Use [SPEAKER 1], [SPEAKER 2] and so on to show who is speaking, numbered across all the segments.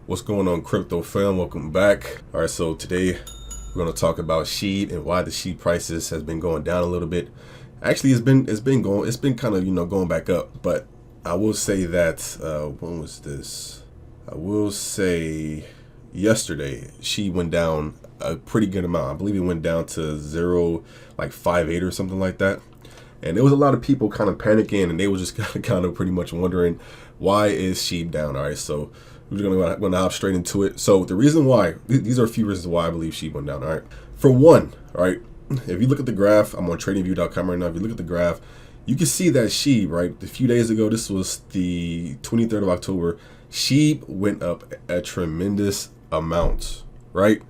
[SPEAKER 1] What's going on, crypto fam? Welcome back. All right, so today we're going to talk about SHIB and why the SHIB prices has been going down a little bit. Actually, it's been kind of going back up, but I will say that when was this? I will say yesterday SHIB went down a pretty good amount. I believe it went down to 0.58 or something like that. And there was a lot of people kind of panicking, and they were just kind of pretty much wondering, why is SHIB down? All right, so we're going to hop straight into it. So the reason why, these are a few reasons why I believe SHIB went down. All right, for one, all right, if you look at the graph, I'm on tradingview.com right now. If you look at the graph, you can see that SHIB, right, a few days ago, this was the 23rd of October, SHIB went up a tremendous amount, right?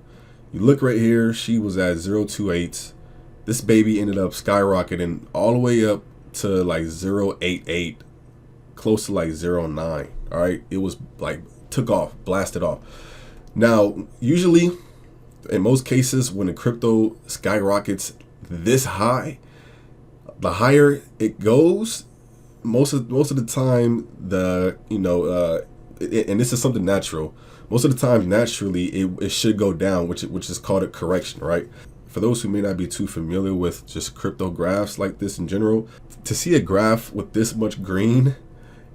[SPEAKER 1] You look right here, SHIB was at 0.28. This baby ended up skyrocketing all the way up to like 0.88, close to like 0.9. All right, it was like took off, blasted off. Now, usually, in most cases, when the crypto skyrockets this high, the higher it goes, most of the time, and this is something natural. Most of the time, naturally, it should go down, which is called a correction, right? For those who may not be too familiar with just crypto graphs like this in general, to see a graph with this much green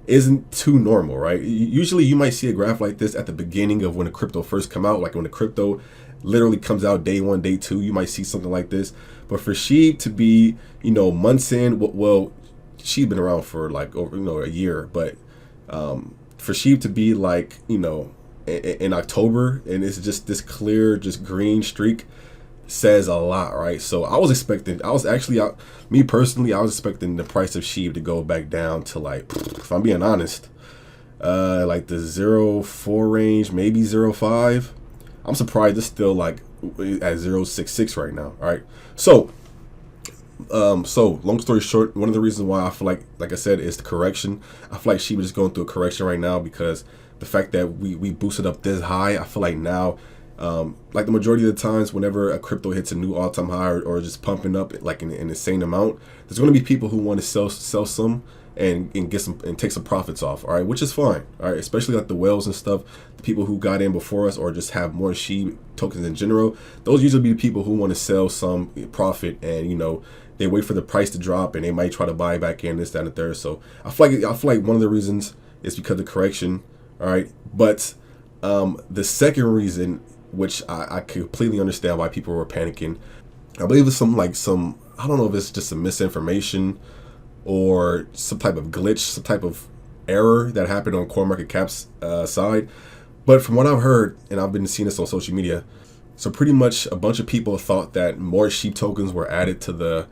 [SPEAKER 1] isn't too normal, right? Usually you might see a graph like this at the beginning of when the crypto first come out, like when the crypto literally comes out day one, day two, you might see something like this. But for SHIB to be, months in, well, SHIB been around for like over, a year, but for SHIB to be like, in October, and it's just this clear, just green streak, says a lot, right? So I was expecting the price of SHIB to go back down to, like, if I'm being honest, like the 0.4 range, maybe 0.5. I'm surprised it's still like at 0.66 right now. All right, so long story short, one of the reasons why I feel like I said, is the correction. I feel like SHIB is going through a correction right now because the fact that we boosted up this high, I feel like now, like the majority of the times, whenever a crypto hits a new all-time high or just pumping up like in an insane amount, there's going to be people who want to sell some and get some and take some profits off. All right, which is fine. All right, especially like the whales and stuff, the people who got in before us or just have more SHIB tokens in general. Those usually be the people who want to sell some profit, and they wait for the price to drop and they might try to buy back in, this, that, and the third. So I feel like one of the reasons is because of the correction. All right, but the second reason, which I completely understand why people were panicking, I believe it's I don't know if it's just some misinformation or some type of glitch, some type of error that happened on CoinMarketCap's side. But from what I've heard, and I've been seeing this on social media, so pretty much a bunch of people thought that more SHIB tokens were added to the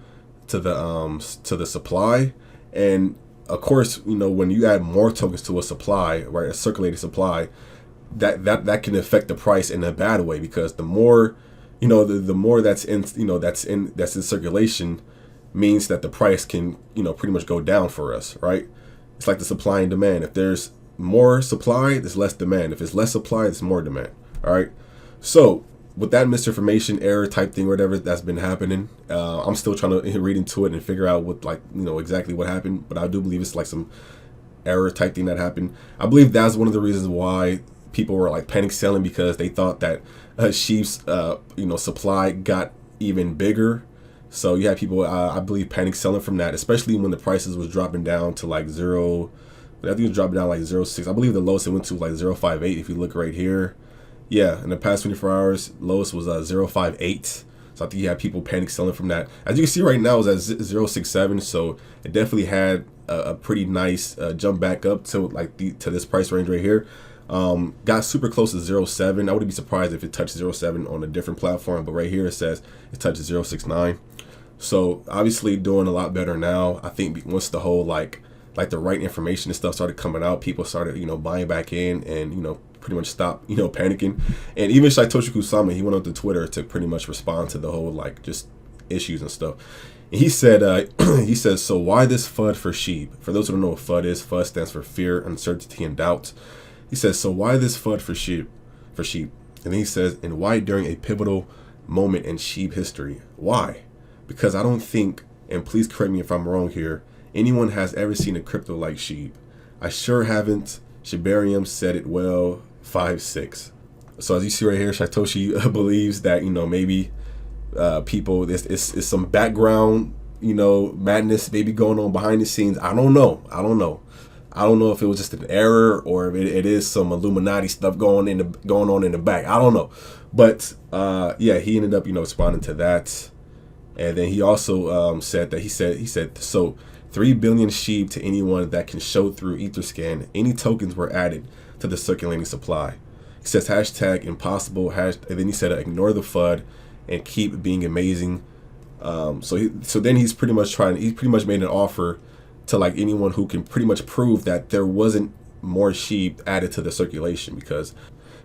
[SPEAKER 1] supply, and of course, when you add more tokens to a supply, right, a circulating supply, that can affect the price in a bad way, because the more, the more that's in circulation means that the price can, pretty much go down for us, right? It's like the supply and demand. If there's more supply, there's less demand. If it's less supply, there's more demand. All right. So with that misinformation, error type thing, whatever that's been happening, I'm still trying to read into it and figure out what, exactly what happened. But I do believe it's like some error type thing that happened. I believe that's one of the reasons why people were like panic selling, because they thought that SHIB's supply got even bigger. So you had people, I believe, panic selling from that, especially when the prices was dropping down to like I think it was dropping down like 0.6. I believe the lowest it went to like 0.58. If you look right here, yeah, in the past 24 hours, lowest was 0.58. So I think you had people panic selling from that. As you can see right now, it's at 0.67. So it definitely had a pretty nice jump back up to to this price range right here. Got super close to 0.7. I wouldn't be surprised if it touched 0.7 on a different platform, but right here it says it touches 0.69. So obviously doing a lot better now. I think once the whole like the right information and stuff started coming out, people started buying back in and pretty much stopped panicking. And even Satoshi Kusama, he went on to Twitter to pretty much respond to the whole just issues and stuff. And he said he says, so why this FUD for SHIB? For those who don't know what FUD is, FUD stands for fear, uncertainty, and doubt. He says, so why this FUD for SHIB? And then he says, and why during a pivotal moment in SHIB history? Why? Because I don't think, and please correct me if I'm wrong here, anyone has ever seen a crypto like SHIB. I sure haven't. Shibarium said it well. 0.56. So as you see right here, Satoshi believes that, maybe people, it's some background, madness maybe going on behind the scenes. I don't know if it was just an error or if it is some Illuminati stuff going on in the back. I don't know. But yeah, he ended up, responding to that. And then he also said that he said, so 3 billion SHIB to anyone that can show through Etherscan any tokens were added to the circulating supply. He says hashtag impossible, and then he said ignore the FUD and keep being amazing. So then he's pretty much made an offer to like anyone who can pretty much prove that there wasn't more SHIB added to the circulation, because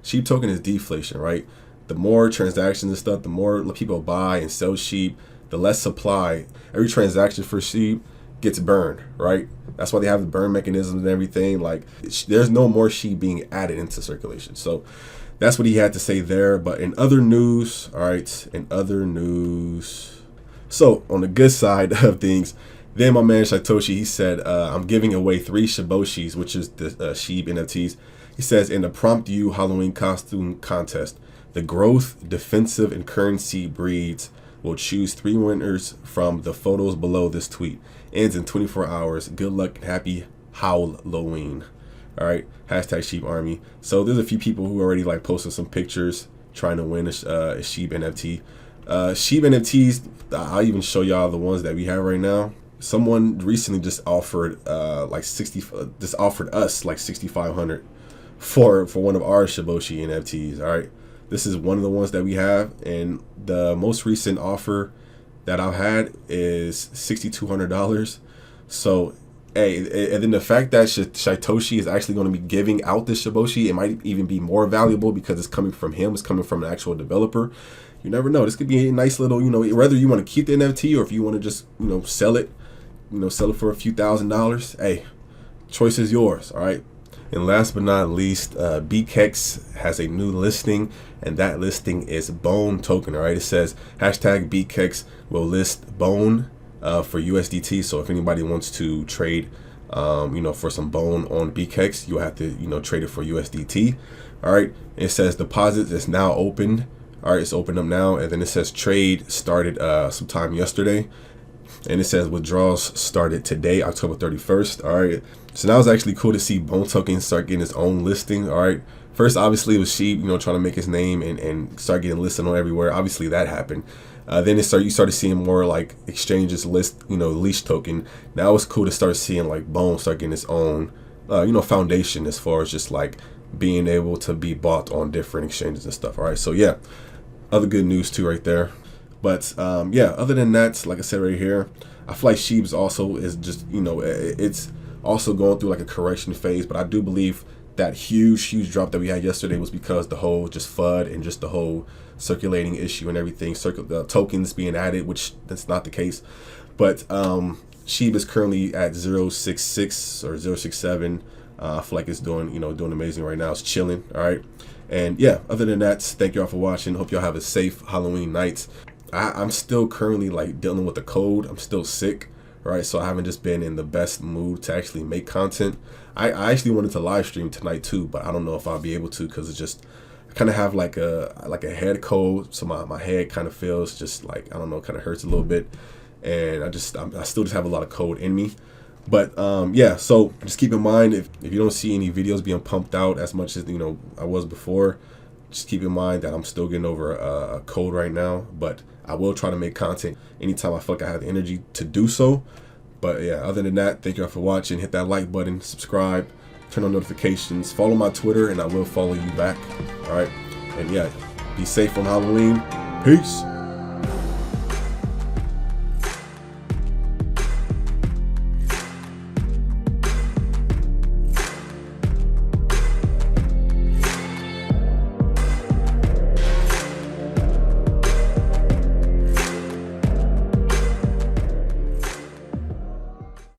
[SPEAKER 1] SHIB token is deflation, right? The more transactions and stuff, the more people buy and sell SHIB, the less supply. Every transaction for SHIB gets burned, right? That's why they have the burn mechanisms and everything. Like, there's no more SHIB being added into circulation. So that's what he had to say there. But in other news, so on the good side of things, then my man Satoshi, he said, I'm giving away 3 SHIBOSHIs, which is the SHIB NFTs. He says, in the Prompt You Halloween costume contest, the growth, defensive, and currency breeds will choose 3 winners from the photos below this tweet. Ends in 24 hours. Good luck and happy Halloween. All right. Hashtag SHIB Army. So there's a few people who already like posted some pictures trying to win a SHIB NFT. SHIB NFTs, I'll even show y'all the ones that we have right now. Someone recently just offered offered us like 6,500 for one of our SHIBOSHI NFTs. All right. This is one of the ones that we have, and the most recent offer that I've had is $6,200. So, hey, and then the fact that Satoshi is actually going to be giving out this SHIBOSHI, it might even be more valuable because it's coming from him. It's coming from an actual developer. You never know. This could be a nice little, whether you want to keep the NFT or if you want to just, sell it, sell it for a few $1,000s. Hey, choice is yours. All right. And last but not least, bkex has a new listing, and that listing is Bone token. All right, it says hashtag bkex will list Bone for USDT. So if anybody wants to trade, for some Bone on bkex, you have to, trade it for USDT. All right, it says deposits is now open. All right, it's open up now, and then it says trade started sometime yesterday. And it says withdrawals started today, October 31st. All right. So now it's actually cool to see Bone Token start getting its own listing. All right. First, obviously, it was SHIB, trying to make his name and start getting listed on everywhere. Obviously, that happened. Then you started seeing more like exchanges list, leash token. Now it's cool to start seeing like Bone start getting its own, foundation as far as just like being able to be bought on different exchanges and stuff. All right. So, yeah, other good news, too, right there. But yeah, other than that, like I said right here, I feel like SHIB is just, it's also going through like a correction phase. But I do believe that huge drop that we had yesterday was because the whole just FUD and just the whole circulating issue and everything, the tokens being added, which that's not the case. But SHIB is currently at 0.66 or 0.67. I feel like it's doing amazing right now. It's chilling. All right. And yeah, other than that, thank y'all for watching. Hope y'all have a safe Halloween night. I'm still currently like dealing with the cold. I'm still sick, right? So I haven't just been in the best mood to actually make content. I actually wanted to live stream tonight too, but I don't know if I'll be able to because it's just I kind of have like a head cold, so my head kind of feels just like I don't know, kind of hurts a little bit, and I still just have a lot of cold in me. But yeah, so just keep in mind if you don't see any videos being pumped out as much as I was before, just keep in mind that I'm still getting over a cold right now, but I will try to make content anytime I feel like I have the energy to do so. But yeah, other than that, thank y'all for watching. Hit that like button, subscribe, turn on notifications, follow my Twitter, and I will follow you back. All right. And yeah, be safe on Halloween. Peace.